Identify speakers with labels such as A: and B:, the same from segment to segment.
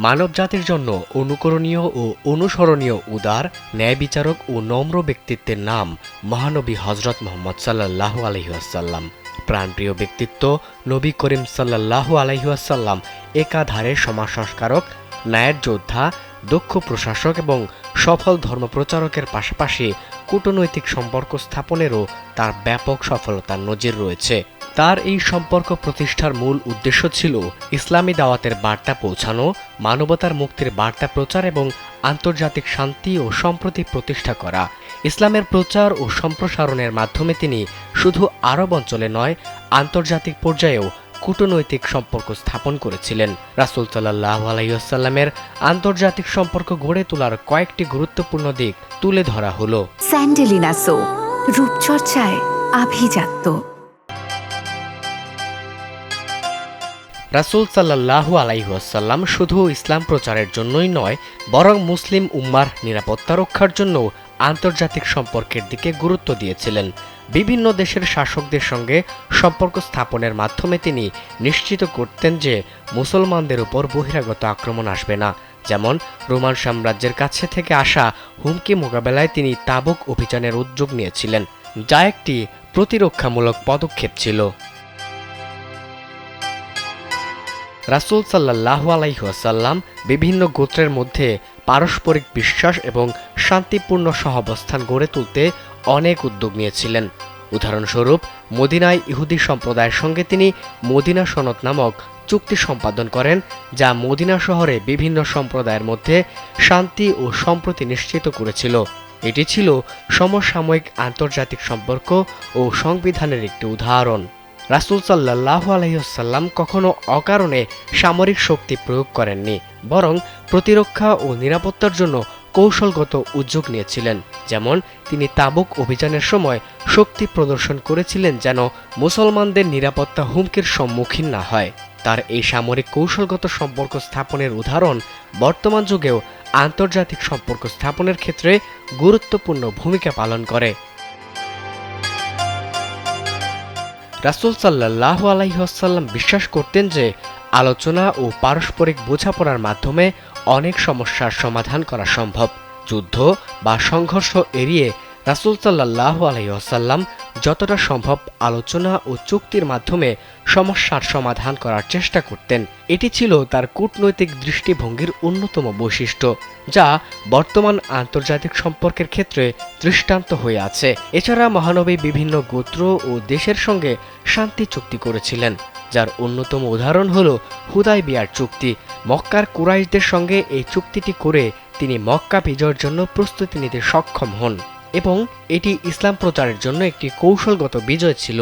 A: মানবজাতির জন্য অনুকরণীয় ও অনুসরণীয় উদার, ন্যায় বিচারক ও নম্র ব্যক্তিত্বের নাম মহানবী হজরত মুহাম্মদ সাল্লাল্লাহু আলাইহি ওয়াসাল্লাম। প্রাণপ্রিয় ব্যক্তিত্ব নবী করিম সাল্লাল্লাহু আলাইহি ওয়াসাল্লাম একাধারে সমাজ সংস্কারক, ন্যায়ের যোদ্ধা, দক্ষ প্রশাসক এবং সফল ধর্মপ্রচারকের পাশাপাশি কূটনৈতিক সম্পর্ক স্থাপনেরও তার ব্যাপক সফলতার নজির রয়েছে। তার এই সম্পর্ক প্রতিষ্ঠার মূল উদ্দেশ্য ছিল ইসলামী দাওয়াতের বার্তা পৌঁছানো, মানবতার মুক্তির বার্তা প্রচার এবং আন্তর্জাতিক শান্তি ও সম্প্রীতি প্রতিষ্ঠা করা। ইসলামের প্রচার ও সম্প্রসারণের মাধ্যমে তিনি শুধু আরব অঞ্চলে নয়, আন্তর্জাতিক পর্যায়েও কূটনৈতিক সম্পর্ক স্থাপন করেছিলেন। রাসূল সাল্লাল্লাহু আলাইহি ওয়াসাল্লামের আন্তর্জাতিক সম্পর্ক গড়ে তোলার কয়েকটি গুরুত্বপূর্ণ দিক তুলে ধরা হলো।
B: স্যান্ডেলিনা সো, রূপচর্চায় আভিজাত্য।
A: রাসূল সাল্লাল্লাহু আলাইহি ওয়াসাল্লাম শুধু ইসলাম প্রচারের জন্যই নয়, বরং মুসলিম উম্মার নিরাপত্তা রক্ষার জন্য আন্তর্জাতিক সম্পর্কের দিকে গুরুত্ব দিয়েছিলেন। বিভিন্ন দেশের শাসকদের সঙ্গে সম্পর্ক স্থাপনের মাধ্যমে তিনি নিশ্চিত করতেন যে মুসলমানদের উপর বহিরাগত আক্রমণ আসবে না। যেমন রোমান সাম্রাজ্যের কাছে থেকে আসা হুমকি মোকাবেলায় তিনি তাবুক অভিযানের উদ্যোগ নিয়েছিলেন, যা একটি প্রতিরক্ষামূলক পদক্ষেপ ছিল। রাসূল সাল্লাল্লাহু আলাইহি ওয়াসাল্লাম বিভিন্ন গোত্রের মধ্যে পারস্পরিক বিশ্বাস এবং শান্তিপূর্ণ সহাবস্থান গড়ে তুলতে অনেক উদ্যোগ নিয়েছিলেন। উদাহরণস্বরূপ, মদিনায় ইহুদি সম্প্রদায়ের সঙ্গে তিনি মদিনা সনদ নামক চুক্তি সম্পাদন করেন, যা মদিনা শহরে বিভিন্ন সম্প্রদায়ের মধ্যে শান্তি ও সম্প্রীতি নিশ্চিত করেছিল। এটি ছিল সমসাময়িক আন্তর্জাতিক সম্পর্ক ও সংবিধানের একটি উদাহরণ। রাসূল সাল্লাল্লাহু আলাইহি ওয়াসাল্লাম কখনো অকারণে সামরিক শক্তি প্রয়োগ করেননি, বরং প্রতিরক্ষা ও নিরাপত্তার জন্য কৌশলগত উদ্যোগ নিয়েছিলেন। যেমন তিনি তাবুক অভিযানের সময় শক্তি প্রদর্শন করেছিলেন যেন মুসলমানদের নিরাপত্তা হুমকির সম্মুখীন না হয়। তার এই সামরিক কৌশলগত সম্পর্ক স্থাপনের উদাহরণ বর্তমান যুগেও আন্তর্জাতিক সম্পর্ক স্থাপনের ক্ষেত্রে গুরুত্বপূর্ণ ভূমিকা পালন করে। রাসূল সাল্লাল্লাহু আলাইহি ওয়াসাল্লাম বিশ্বাস করতেন যে আলোচনা ও পারস্পরিক বোঝাপড়ার মাধ্যমে অনেক সমস্যার সমাধান করা সম্ভব। যুদ্ধ বা সংঘর্ষ এড়িয়ে রাসূল সাল্লাল্লাহু আলাইহি ওয়াসাল্লাম যতটা সম্ভব আলোচনা ও চুক্তির মাধ্যমে সমস্যার সমাধান করার চেষ্টা করতেন। এটি ছিল তার কূটনৈতিক দৃষ্টিভঙ্গির অন্যতম বৈশিষ্ট্য, যা বর্তমান আন্তর্জাতিক সম্পর্কের ক্ষেত্রে দৃষ্টান্ত হয়ে আছে। এছাড়া মহানবী বিভিন্ন গোত্র ও দেশের সঙ্গে শান্তি চুক্তি করেছিলেন, যার অন্যতম উদাহরণ হল হুদায়বিয়ার চুক্তি। মক্কার কুরাইশদের সঙ্গে এই চুক্তিটি করে তিনি মক্কা বিজয়ের জন্য প্রস্তুতি নিতে সক্ষম হন এবং এটি ইসলাম প্রচারের জন্য একটি কৌশলগত বিজয় ছিল।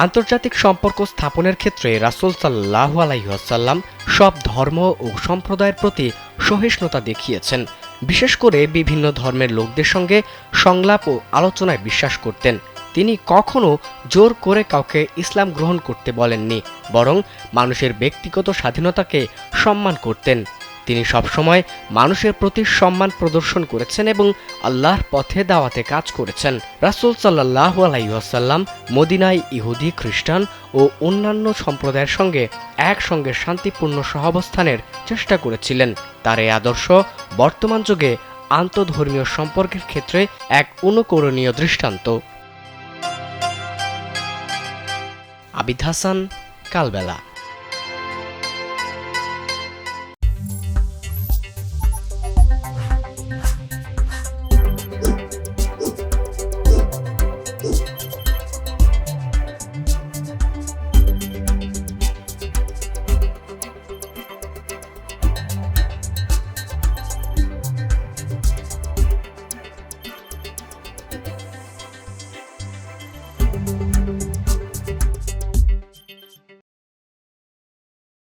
A: আন্তর্জাতিক সম্পর্ক স্থাপনের ক্ষেত্রে রাসূল সাল্লাল্লাহু আলাইহি ওয়াসাল্লাম সব ধর্ম ও সম্প্রদায়ের প্রতি সহিষ্ণুতা দেখিয়েছেন। বিশেষ করে বিভিন্ন ধর্মের লোকদের সঙ্গে সংলাপ ও আলোচনায় বিশ্বাস করতেন। তিনি কখনো জোর করে কাউকে ইসলাম গ্রহণ করতে বলেননি, বরং মানুষের ব্যক্তিগত স্বাধীনতাকে সম্মান করতেন। তিনি সবসময় মানুষের প্রতি সম্মান প্রদর্শন করেছেন এবং আল্লাহর পথে দাওয়াতে কাজ করেছেন। রাসূল সাল্লাল্লাহু আলাইহি ওয়াসাল্লাম মদিনায় ইহুদি, খ্রিস্টান ও অন্যান্য সম্প্রদায়ের সঙ্গে একসঙ্গে শান্তিপূর্ণ সহাবস্থানের চেষ্টা করেছিলেন। তার এই আদর্শ বর্তমান যুগে আন্তঃধর্মীয় সম্পর্কের ক্ষেত্রে এক অনুকরণীয় দৃষ্টান্ত। আবিদ হাসান, কালবেলা।